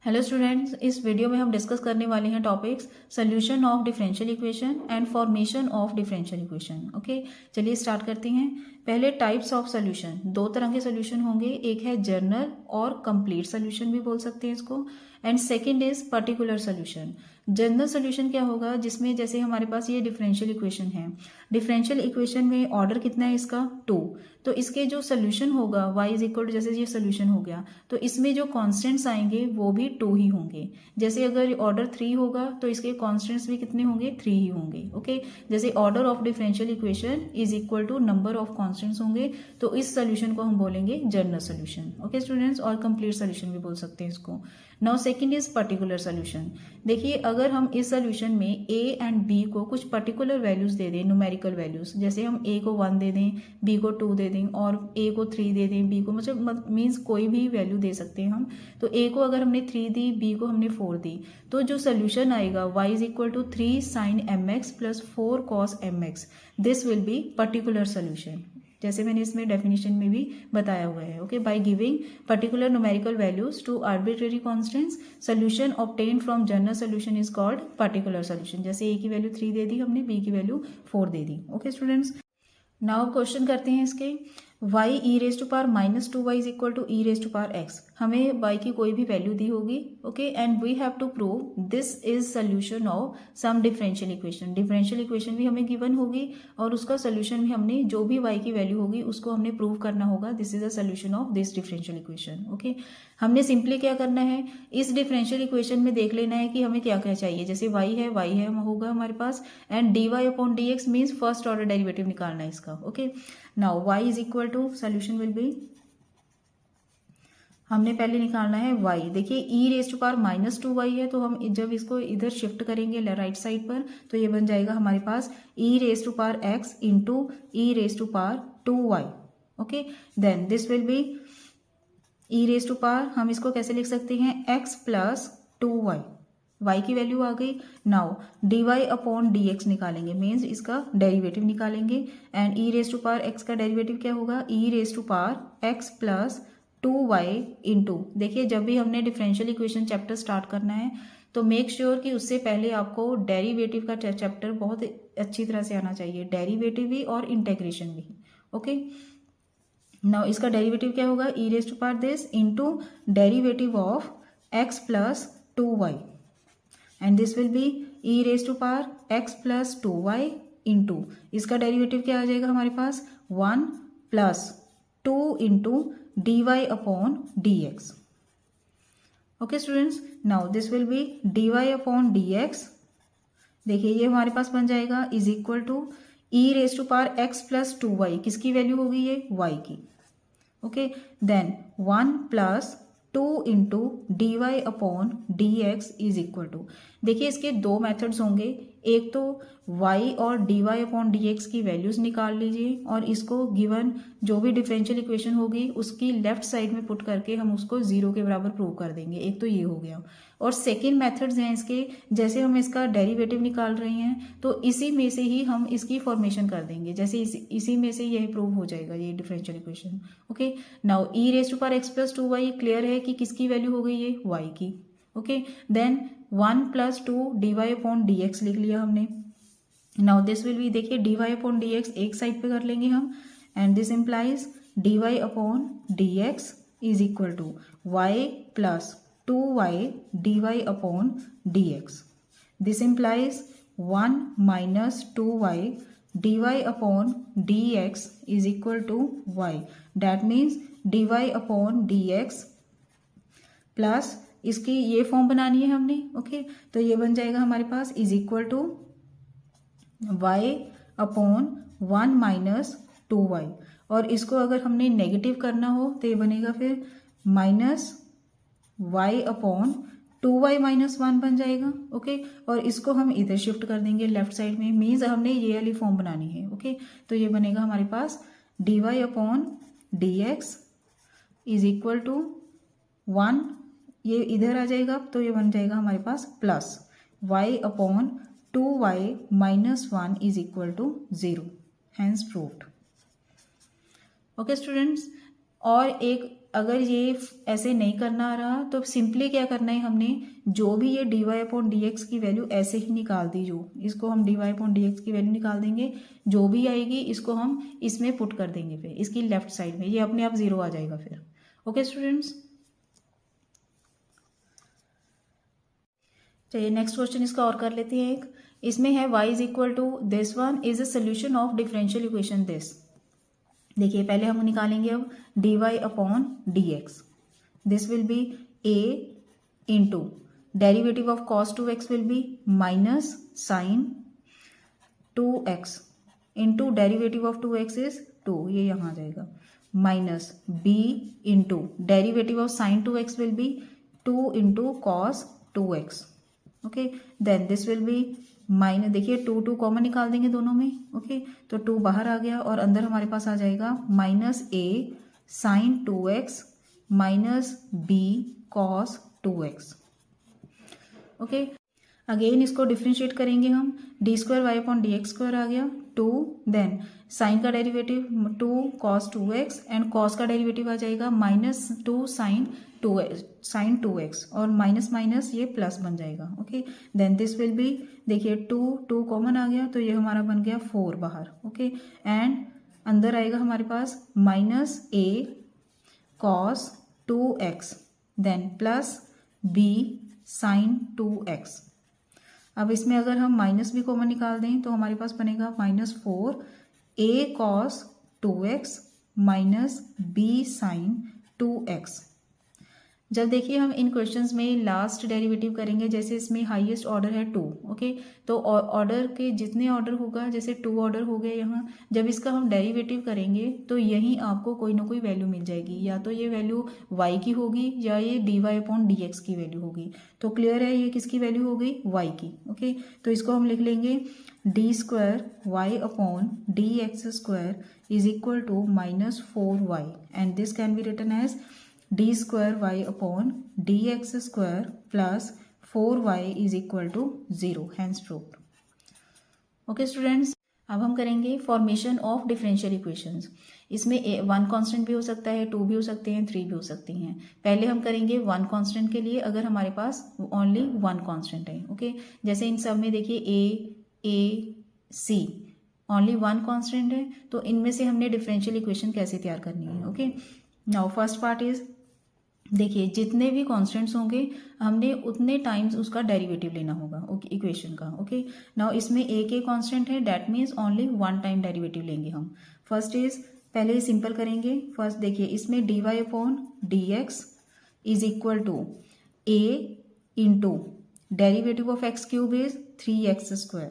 Hello students, इस video में हम डिस्कस करने वाले हैं topics solution of differential equation and formation of differential equation. Okay, चलिए स्टार्ट करते हैं। पहले टाइप्स ऑफ सोल्यूशन, दो तरह के सोल्यूशन होंगे, एक है जनरल और कंप्लीट सोल्यूशन भी बोल सकते हैं इसको, and second is particular solution. General solution क्या होगा, जिसमें जैसे हमारे पास ये डिफरेंशियल इक्वेशन है, डिफरेंशियल इक्वेशन में ऑर्डर कितना है इसका 2, तो इसके जो सोल्यूशन होगा y इज इक्वल टू, जैसे ये सोल्यूशन हो गया तो इसमें जो कॉन्स्टेंट्स आएंगे वो भी 2 ही होंगे। जैसे अगर ऑर्डर 3 होगा तो इसके कॉन्स्टेंट्स भी कितने होंगे, 3 ही होंगे। ओके, जैसे order of differential equation is equal to number of constants होंगे, तो इस सोल्यूशन को हम बोलेंगे जनरल सोल्यूशन। ओके स्टूडेंट्स, और कंप्लीट सोल्यूशन भी बोल सकते हैं इसको। Now second is particular solution. देखिए, अगर हम इस सोल्यूशन में a एंड b को कुछ पर्टिकुलर वैल्यूज दे दें, न्यूमेरिकल वैल्यूज, जैसे हम a को 1 दे दें, b को 2 दे दें और a को 3 दे दें, b को मतलब मीन्स कोई भी वैल्यू दे सकते हैं हम। तो a को अगर हमने 3 दी, b को हमने 4 दी, तो जो सोल्यूशन आएगा y is equal to 3 sin mx plus 4 cos mx, this will be particular solution, जैसे मैंने इसमें डेफिनेशन में भी बताया हुआ है। Okay, by giving particular numerical values to arbitrary constants, solution obtained from general solution is called particular solution. जैसे a की वैल्यू 3 दे दी हमने, b की वैल्यू 4 दे दी। ओके स्टूडेंट्स, नाउ क्वेश्चन करते हैं इसके। y e raise to power minus 2y is equal to e raise to power x, हमें y की कोई भी वैल्यू दी होगी। Okay, and we have to prove this is solution of some differential equation. Differential equation भी हमें given होगी और उसका सोल्यूशन भी हमने, जो भी y की वैल्यू होगी उसको हमने प्रूव करना होगा। This is a solution of this differential equation. Okay, हमने सिंपली क्या करना है, इस डिफरेंशियल इक्वेशन में देख लेना है कि हमें क्या क्या चाहिए। जैसे y है होगा हमारे पास, and dy upon dx means first order derivative निकालना है इसका। Okay, now y is equal to, solution will be, हमने पहले निकालना है y। देखिए e raise to power minus 2y है, तो हम जब इसको इधर शिफ्ट करेंगे राइट साइड पर, तो ये बन जाएगा हमारे पास e raise to power x into e raise to power 2y। Okay, then this will be e raise to power, हम इसको कैसे लिख सकते हैं, x प्लस 2y, y की वैल्यू आ गई। नाउ dy अपॉन dx निकालेंगे, मीन्स इसका डेरिवेटिव निकालेंगे, and e raise to power x का डेरिवेटिव क्या होगा, e raise to power x plus 2y into, देखिए जब भी हमने डिफरेंशियल इक्वेशन चैप्टर स्टार्ट करना है तो मेक श्योर कि उससे पहले आपको डेरिवेटिव का चैप्टर बहुत अच्छी तरह से आना चाहिए, डेरिवेटिव भी और इंटेग्रेशन भी। ओके, नाउ इसका डेरिवेटिव क्या होगा, e raise to power this into derivative of x plus 2y, and this will be e raise to power x plus 2y into, इसका डेरिवेटिव क्या आ जाएगा हमारे पास, 1 plus 2 into dy upon dx। Okay students, now this will be dy upon dx, देखिए ये हमारे पास बन जाएगा is equal to e raise to power x plus 2y, किसकी वैल्यू होगी ये, y की। Okay, then 1 plus 2 into D Y upon D x is equal to, देखिए इसके दो मेथड्स होंगे, एक तो y और D Y upon D x की वैल्यूज निकाल लीजिए और इसको गिवन जो भी डिफरेंशियल इक्वेशन होगी उसकी लेफ्ट साइड में पुट करके हम उसको 0 के बराबर प्रूव कर देंगे। एक तो ये हो गया, और सेकेंड मेथड्स हैं इसके, जैसे हम इसका डेरिवेटिव निकाल रहे हैं तो इसी में से ही हम इसकी फॉर्मेशन कर देंगे, जैसे इसी में से यही प्रूव हो जाएगा ये differential equation. Okay, now e raise to power x plus 2y clear है कि किसकी वैल्यू हो गई ये, y की। Okay, then 1 plus 2 D Y upon D X लिख लिया हमने। नाउ दिस विल बी, देखिए D Y upon D X एक साइड पे कर लेंगे हम, and this implies D Y upon D x is equal to Y plus 2y dy upon dx, this implies 1 minus 2y dy upon dx is equal to y, that means dy upon dx plus इसकी ये form बनानी है हमने। Okay, तो ये बन जाएगा हमारे पास is equal to y upon 1 minus 2y, और इसको अगर हमने नेगेटिव करना हो तो ये बनेगा फिर minus y upon 2y minus 1 बन जाएगा। ओके, और इसको हम इधर शिफ्ट कर देंगे लेफ्ट साइड में, मीन्स हमने ये वाली फॉर्म बनानी है। ओके, तो ये बनेगा हमारे पास dy upon dx is equal to 1, ये इधर आ जाएगा तो ये बन जाएगा हमारे पास plus y upon 2y minus 1 is equal to 0, hence proved. Okay students, और एक अगर ये ऐसे नहीं करना रहा तो सिंपली क्या करना है, हमने जो भी ये dy/dx की वैल्यू ऐसे ही निकाल दी, जो इसको हम dy/dx की वैल्यू निकाल देंगे, जो भी आएगी इसको हम इसमें पुट कर देंगे, फिर इसकी लेफ्ट साइड में ये अपने आप 0 आ जाएगा फिर। ओके स्टूडेंट्स, चलिए नेक्स्ट क्वेश्चन इसका और कर लेते हैं। एक इसमें है y is equal to this one is a solution of differential equation this. देखिए पहले हम निकालेंगे अब dy/dx, this will be a into derivative of cos 2x will be minus sine 2x into derivative of 2x is 2, ये यहाँ आ जाएगा, minus b into derivative of sine 2x will be 2 into cos 2x। Okay, then this will be minus, देखिए 2 common निकाल देंगे दोनों में। Okay, तो 2 बाहर आ गया और अंदर हमारे पास आ जाएगा minus a sine 2x minus b cos 2x। Okay, again इसको डिफ्रेंशिएट करेंगे हम, d²y/dx² आ गया 2, देन साइन का derivative 2 cos 2x and cos का डेरिवेटिव आ जाएगा माइनस 2 साइन 2x और माइनस माइनस ये प्लस बन जाएगा। Okay, then this will be, देखिए 2 कॉमन आ गया तो ये हमारा बन गया 4 बाहर। ओके, एंड अंदर आएगा हमारे पास minus a cos 2x then plus b sine 2x। अब इसमें अगर हम माइनस भी कॉमन निकाल दें तो हमारे पास बनेगा minus 4 a cos 2x minus b sine 2x। जब देखिए हम इन क्वेश्चंस में लास्ट डेरिवेटिव करेंगे, जैसे इसमें हाईएस्ट ऑर्डर है 2, ओके, तो ऑर्डर के जितने ऑर्डर होगा, जैसे 2 ऑर्डर हो गए यहाँ, जब इसका हम डेरिवेटिव करेंगे तो यहीं आपको कोई ना कोई वैल्यू मिल जाएगी, या तो ये वैल्यू y की होगी या ये dy/dx की वैल्यू होगी। तो क्लियर है ये किसकी वैल्यू हो गई, y की। ओके, तो इसको हम लिख लेंगे d²y/dx² is equal to minus 4y and this can be written as d²y/dx² plus 4y is equal to 0, hence proved. Okay students, अब हम करेंगे फॉर्मेशन ऑफ डिफरेंशियल इक्वेशंस। इसमें 1 कांस्टेंट भी हो सकता है, 2 भी हो सकते हैं, 3 भी हो सकती हैं। पहले हम करेंगे 1 कांस्टेंट के लिए, अगर हमारे पास ओनली 1 कांस्टेंट है। ओके, जैसे इन सब में देखिए a c ओनली 1 कांस्टेंट है, तो इनमें से हमने डिफरेंशियल इक्वेशन कैसे तैयार करनी है। Okay, now first part is, देखिए जितने भी कांस्टेंट्स होंगे हमने उतने टाइम्स उसका डेरिवेटिव लेना होगा इक्वेशन का। ओके, नाउ इसमें एक कांस्टेंट है, that means only 1 time derivative लेंगे हम। फर्स्ट इज, पहले सिंपल करेंगे। फर्स्ट देखिए इसमें dy/dx is equal to a into derivative of x³ is 3x²,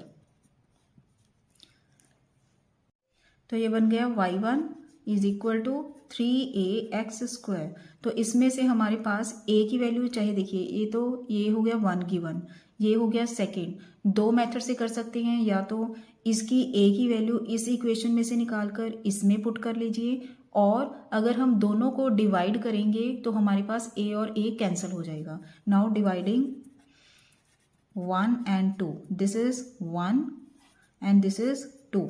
तो ये बन गया y1 is equal to 3ax²। तो इसमें से हमारे पास a की वैल्यू चाहिए, देखिए ये हो गया 1 गिवन, ये हो गया सेकेंड। 2 मेथड से कर सकते हैं, या तो इसकी a की वैल्यू इस इक्वेशन में से निकाल कर इसमें पुट कर लीजिए, और अगर हम दोनों को डिवाइड करेंगे तो हमारे पास a और a कैंसिल हो जाएगा। Now dividing 1 and 2, this is 1 and this is 2।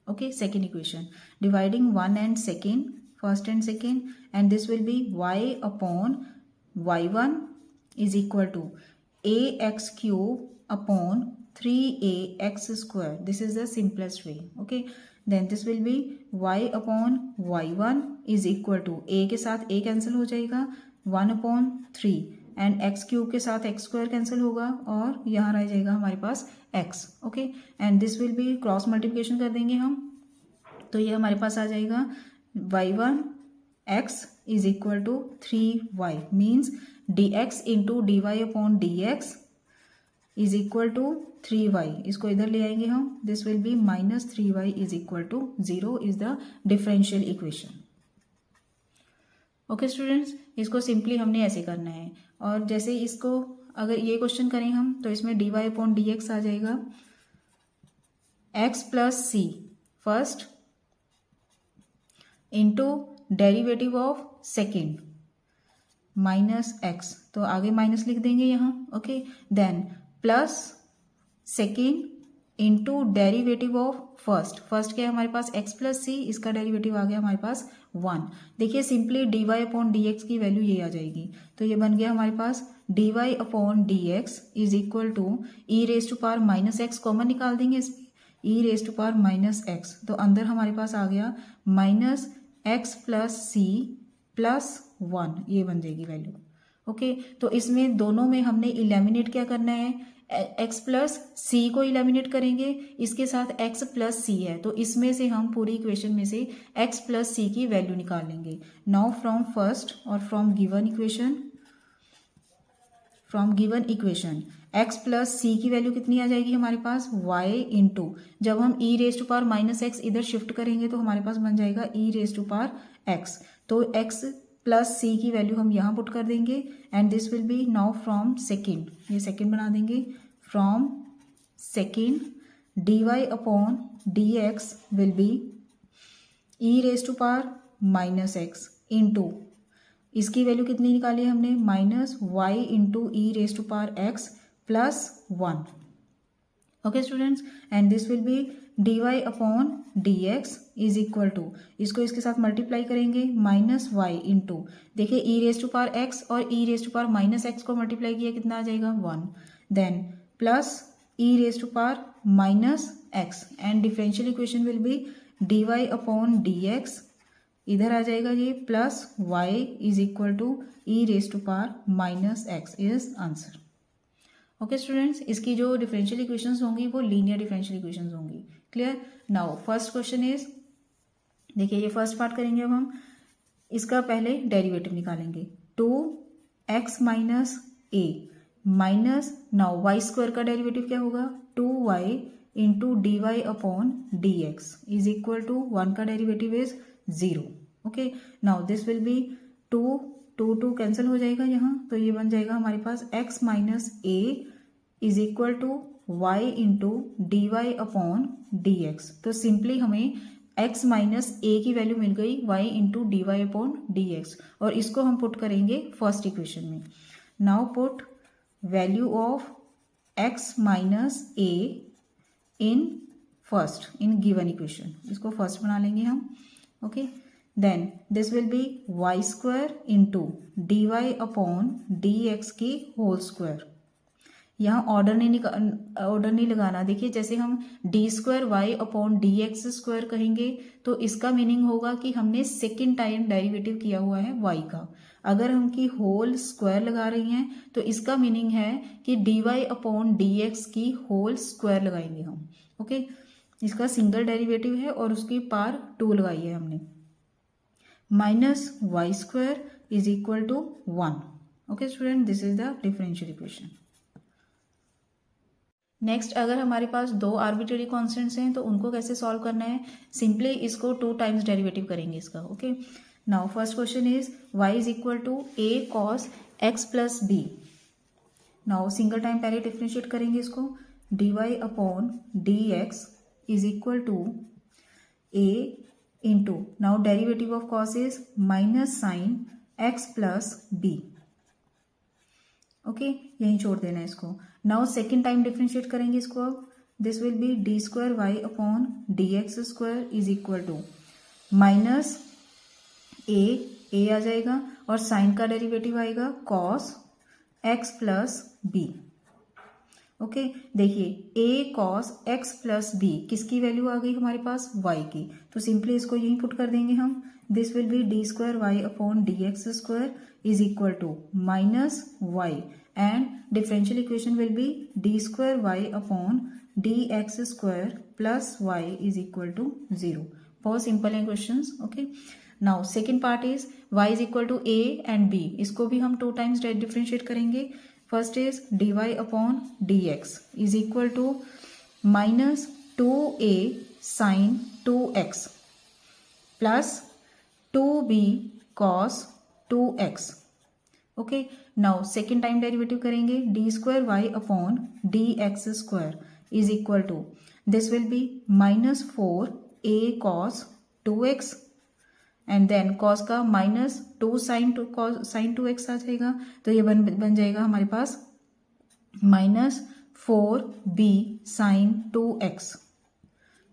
okay, second equation, dividing 1 and second, first and second, and this will be y/y1 is equal to ax³ upon 3ax². This is the simplest way. Okay, then this will be y/y1 is equal to a के साथ a cancel हो जाएगा, 1/3 and x³ के साथ x² cancel होगा और यहाँ रह जाएगा हमारे पास x। Okay, and this will B cross multiplication कर देंगे हम, तो ये हमारे पास आ जाएगा y1 x is equal to 3y, means dx into dy/dx is equal to 3y। इसको इधर ले आएंगे हम, this will be minus 3y is equal to 0 is the differential equation. Okay students, इसको सिंपली हमने ऐसे करना है। और जैसे इसको अगर ये क्वेश्चन करें हम, तो इसमें dy/dx आ जाएगा x plus c first into derivative of second minus x, तो आगे माइनस लिख देंगे यहाँ। Okay, then plus second into derivative of first क्या है हमारे पास x प्लस c, इसका डेरिवेटिव आ गया हमारे पास 1। देखिए simply D Y upon D x की वैल्यू ये आ जाएगी, तो ये बन गया हमारे पास D Y upon D x is equal to E raise to power minus X, common निकाल देंगे इसमें, E raise to power minus X, तो अंदर हमारे पास आ गया minus X plus C plus 1, ये बन जाएगी वैल्यू। ओके, तो इसमें दोनों में हमने इलेमिनेट क्या करना है, x प्लस सी को इलेमिनेट करेंगे, इसके साथ x प्लस सी है, तो इसमें से हम पूरी इक्वेशन में से x प्लस सी की वैल्यू निकाल लेंगे। नाउ फ्रॉम फर्स्ट और from given equation x plus C की वैल्यू कितनी आ जाएगी हमारे पास, y इंटू, जब हम e raise to power minus X इधर शिफ्ट करेंगे तो हमारे पास बन जाएगा e raise to power x, तो x प्लस सी की वैल्यू हम यहाँ पुट कर देंगे and this will be now from second, ये सेकेंड बना देंगे, from second D Y upon D X will be E raise to power minus X into, इसकी वैल्यू कितनी निकाली है हमने, minus Y into E raise to power x plus 1। Okay students, and this will be d Y upon D x is equal to, इसको इसके साथ multiply करेंगे, minus Y into, देखिए e raise to power x और e raise to power minus x को multiply किया कितना आ जाएगा 1, then plus e raise to power minus x and differential equation will be d Y upon D x, इधर आ जाएगा ये plus Y is equal to E raise to power minus X is answer. Okay students, इसकी जो differential equations होंगी वो linear differential equations होंगी। Clear? Now first question is, देखिए ये फर्स्ट पार्ट करेंगे अब हम, इसका पहले डेरिवेटिव निकालेंगे, 2x minus a minus, now y square का डेरिवेटिव क्या होगा, 2y into D Y upon D x is equal to 1 का derivative is 0। Okay, now this will be 2 cancel हो जाएगा यहाँ, तो ये बन जाएगा हमारे पास x minus a is equal to y into D Y upon D x, तो सिंपली हमें x माइनस ए की वैल्यू मिल गई y into D Y upon D x, और इसको हम पुट करेंगे फर्स्ट इक्वेशन में। Now put value of x minus a in given equation, इसको फर्स्ट बना लेंगे हम। Okay, then this will be y square into D Y upon D x की होल स्क्वायर, यहाँ ऑर्डर नहीं लगाना, देखिए जैसे हम d square y upon D x square कहेंगे तो इसका मीनिंग होगा कि हमने सेकेंड टाइम डेरिवेटिव किया हुआ है वाई का, अगर हम की होल स्क्वायर लगा रही हैं तो इसका मीनिंग है कि d Y upon D x की होल स्क्वायर लगाएंगे हम। ओके, इसका सिंगल डेरिवेटिव है और उसकी पावर 2 लगाई है हमने, minus y square is equal to 1। Okay student, this is the differential equation. Next, अगर हमारे पास 2 आर्बिट्रेरी कॉन्स्टेंट्स हैं तो उनको कैसे सॉल्व करना है, सिंपली इसको 2 टाइम्स डेरिवेटिव करेंगे इसका। Okay, now first question is y is equal to a cos x plus b, now single time पहले डिफ्रेंशिएट करेंगे इसको, dy upon D x is equal to a into, now derivative of cos is minus sine x plus b. Okay, यहीं छोड़ देना है इसको। Now second time differentiate करेंगे इसको, अब this will be d square y upon D x square is equal to minus a आ जाएगा और साइन का डेरिवेटिव आएगा cos x plus b. Okay, देखिए a cos x plus b किसकी वैल्यू आ गई हमारे पास, वाई की, तो सिंपली इसको यहीं पुट कर देंगे हम, this will be d square y upon D x square is equal to minus y and differential equation will be d square y upon D x square plus Y is equal to 0। बहुत simple है questions. Okay, now second part is y is equal to a and b, इसको भी हम 2 times differentiate करेंगे। First is dy upon D x is equal to minus 2a sine 2x plus 2b cos 2x। Okay, now second time derivative करेंगे, d square y upon D x square is equal to, this will be minus 4a cos 2x and then cos का minus 2 sine 2x आ जाएगा, तो ये बन जाएगा हमारे पास minus 4b sine 2x।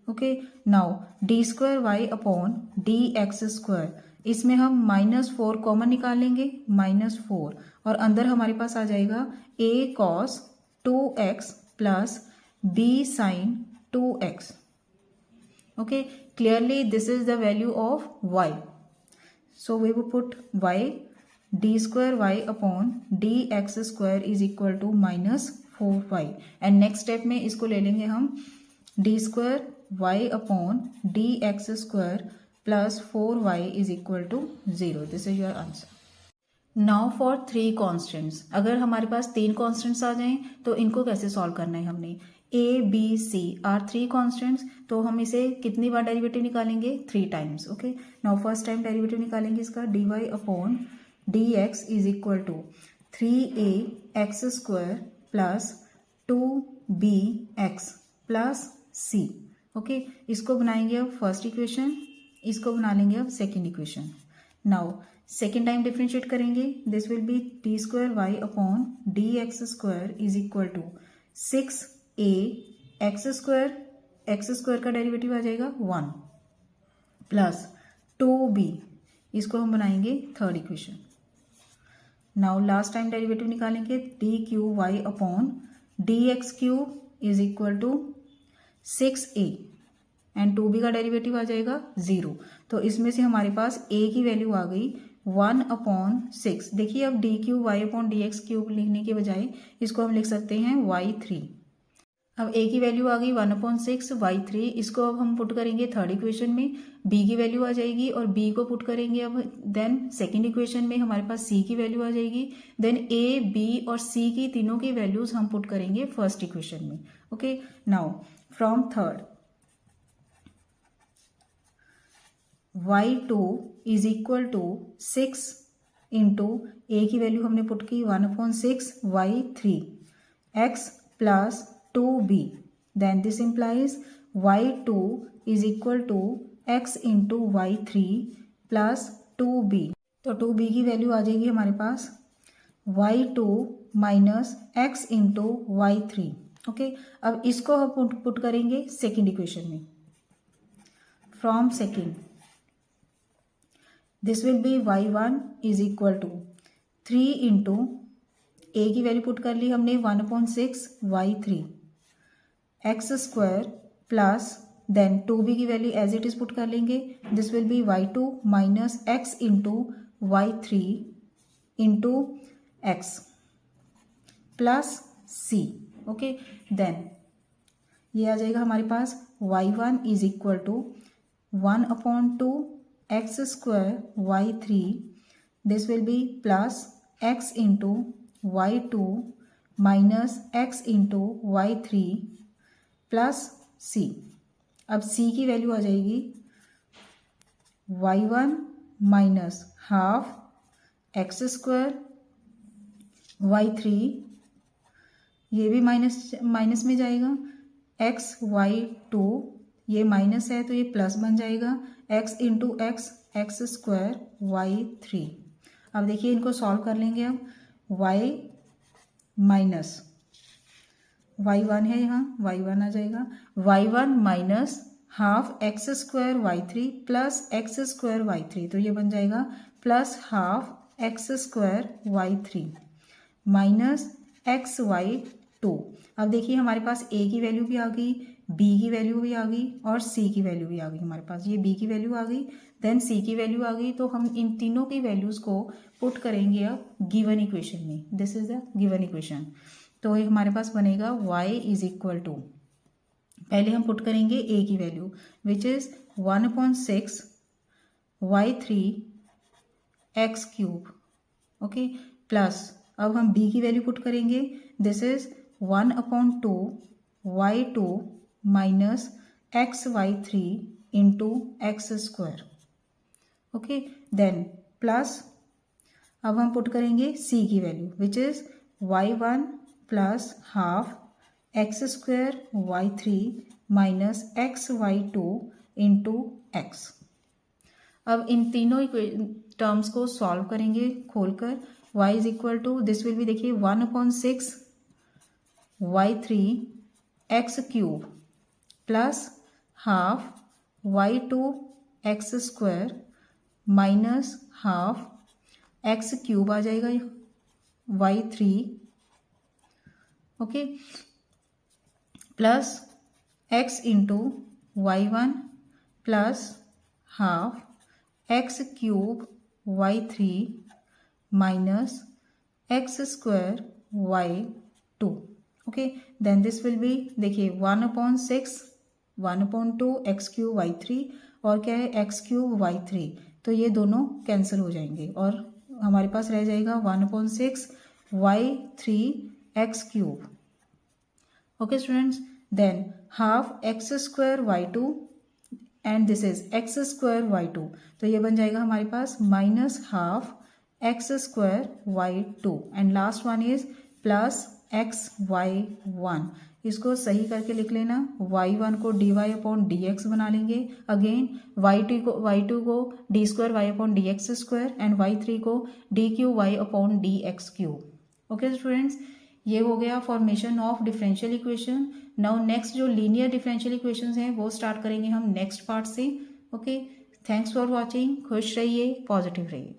Okay, now d square y upon D x square इसमें हम -4 कॉमन निकाल लेंगे, -4, और अंदर हमारे पास आ जाएगा a cos 2x plus b sin 2x. Okay, clearly this is the value of y. So we will put y, d square y upon dx square is equal to -4y. And next step में इसको ले लेंगे हम d square y upon dx square plus 4y is equal to 0. This is your answer. Now for 3 constants. अगर हमारे पास 3 constants आ जाएं तो इनको कैसे सॉल्व करना है हमने. a b c are 3 constants, तो हम इसे कितनी बार डेरिवेटिव निकालेंगे, 3 times. Okay, now first time derivative निकालेंगे इसका dy upon dx is equal to 3a x square plus 2bx plus c. Okay, इसको बनाएंगे अब फर्स्ट इक्वेशन, इसको बना लेंगे अब second equation. Now second time differentiate करेंगे, this will be d square y upon D x square is equal to 6a x square का derivative आ जाएगा 1 प्लस 2b, इसको हम बनाएंगे third equation. Now last time derivative निकालेंगे, d cube y upon D x cube is equal to 6a and 2b का derivative आ जाएगा 0. तो इसमें से हमारे पास a की वैल्यू आ गई 1/6. देखिए अब d cube y upon D x cube लिखने के बजाय इसको हम लिख सकते हैं y3. अब a की वैल्यू आ गई 1/6 y3. इसको अब हम पुट करेंगे थर्ड इक्वेशन में, b की वैल्यू आ जाएगी और b को पुट करेंगे अब देन सेकेंड इक्वेशन में हमारे पास c की वैल्यू आ जाएगी. देन a b और c की तीनों की वैल्यूज हम पुट करेंगे फर्स्ट इक्वेशन में. Okay, now from third y2 is equal to 6 into a की वैल्यू हमने पुट की 1/6 y3 x plus 2b. Then this implies y2 is equal to x into y3 plus 2b. तो 2b की value आ जाएगी हमारे पास y2 minus x into y3. Okay, अब इसको हम पुट करेंगे सेकेंड इक्वेशन में. From second this will be y1 is equal to 3 into a की वैल्यू पुट कर ली हमने 1/6 y3 x square plus then 2b की value as it is put कर लेंगे. This will be y2 minus x into y3 into x plus c. Okay, then ये आ जाएगा हमारे पास y1 is equal to 1/2 x square y3. This will be plus x into y2 minus x into y3 plus c. अब c की value आ जाएगी y1 minus half x square y3, ये भी माइनस में जाएगा, एक्स y2, ये minus है तो ये प्लस बन जाएगा, x into x square y3. अब देखिए इनको सॉल्व कर लेंगे. अब y माइनस y1 है, यहाँ y1 आ जाएगा, y1 minus half x square y3 plus x square y3, तो ये बन जाएगा plus half x square y3 minus x y2. अब देखिए हमारे पास a की वैल्यू भी आ गई, b की वैल्यू भी आ गई और c की वैल्यू भी आ गई. हमारे पास ये b की वैल्यू आ गई, देन c की वैल्यू आ गई. तो हम इन तीनों की वैल्यूज को पुट करेंगे अब गिवन इक्वेशन में. This is the given equation. तो ये हमारे पास बनेगा y इज इक्वल टू, पहले हम पुट करेंगे a की value which is 1/6 y3 x cube. Okay, plus अब हम b की वैल्यू पुट करेंगे, this is 1/2 y2 minus x y3 into x square. Okay, then plus अब हम पुट करेंगे c की value which is y1 plus half x square y3 minus x y2 into x. अब इन तीनों terms को solve करेंगे खोलकर. y is equal to, this will भी देखिए 1/6 y3 x cube plus half y2 x square minus half x cube आ जाएगा y three, okay, plus x into y one plus half x cube y three minus x square y two, okay. Then this will be, देखिए 1/6 1/2 x cube y three और क्या है x cube y three, तो ये दोनों cancel हो जाएंगे और हमारे पास रह जाएगा 1/6 y three x cube, okay students. Then half x square y two and this is x square y two, तो ये बन जाएगा हमारे पास minus half x square y two and last one is plus x y one. इसको सही करके लिख लेना, वाई वन को d Y upon D x बना लेंगे, अगेन वाई टू को d square y upon D x square and Y three को d cube y upon D x cube. Okay students, ये हो गया formation of differential equation. Now next जो linear differential equations हैं वो start करेंगे हम नेक्स्ट पार्ट से। ओके, थैंक्स फॉर वॉचिंग, खुश रहिए, पॉजिटिव रहिए।